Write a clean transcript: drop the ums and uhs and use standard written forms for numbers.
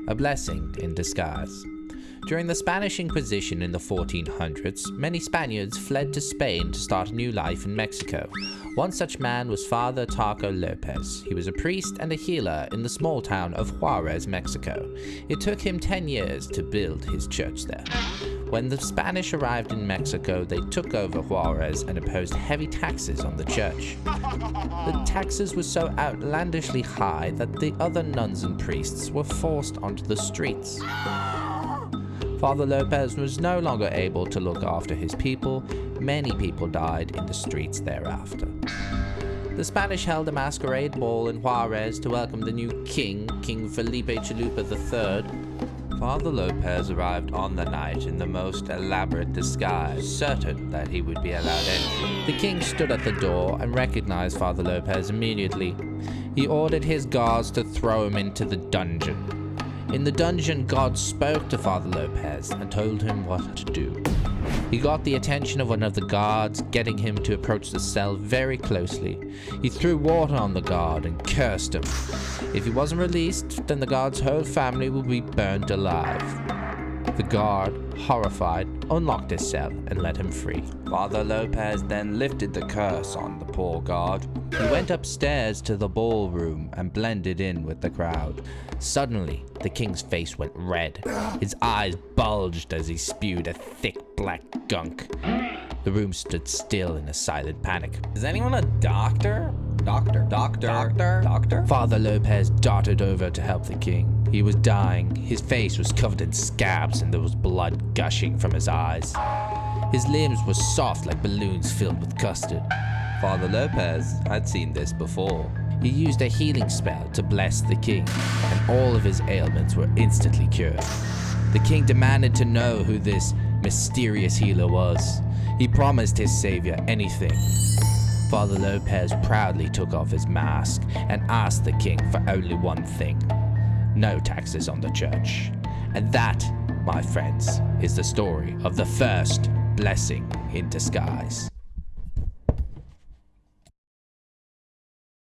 A blessing in disguise. During the Spanish Inquisition in the 1400s, many Spaniards fled to Spain to start a new life in Mexico. One such man was Father Taco Lopez. He was a priest and a healer in the small town of Juarez, Mexico. It took him 10 years to build his church there. When the Spanish arrived in Mexico, they took over Juarez and imposed heavy taxes on the church. The taxes were so outlandishly high that the other nuns and priests were forced onto the streets. Father Lopez was no longer able to look after his people. Many people died in the streets thereafter. The Spanish held a masquerade ball in Juarez to welcome the new king, King Felipe Chalupa III. Father Lopez arrived on the night in the most elaborate disguise, certain that he would be allowed entry. The king stood at the door and recognized Father Lopez immediately. He ordered his guards to throw him into the dungeon. In the dungeon, God spoke to Father Lopez and told him what to do. He got the attention of one of the guards, getting him to approach the cell very closely. He threw water on the guard and cursed him. If he wasn't released, then the guard's whole family would be burnt alive. The guard, horrified, unlocked his cell and let him free. Father Lopez then lifted the curse on the poor guard. He went upstairs to the ballroom and blended in with the crowd. Suddenly, the king's face went red. His eyes bulged as he spewed a thick black gunk. The room stood still in a silent panic. Is anyone a doctor? Doctor? Father Lopez darted over to help the king. He was dying. His face was covered in scabs and there was blood gushing from his eyes. His limbs were soft like balloons filled with custard. Father Lopez had seen this before. He used a healing spell to bless the king, and all of his ailments were instantly cured. The king demanded to know who this mysterious healer was. He promised his savior anything. Father Lopez proudly took off his mask and asked the king for only one thing: no taxes on the church. And that, my friends, is the story of the first blessing in disguise.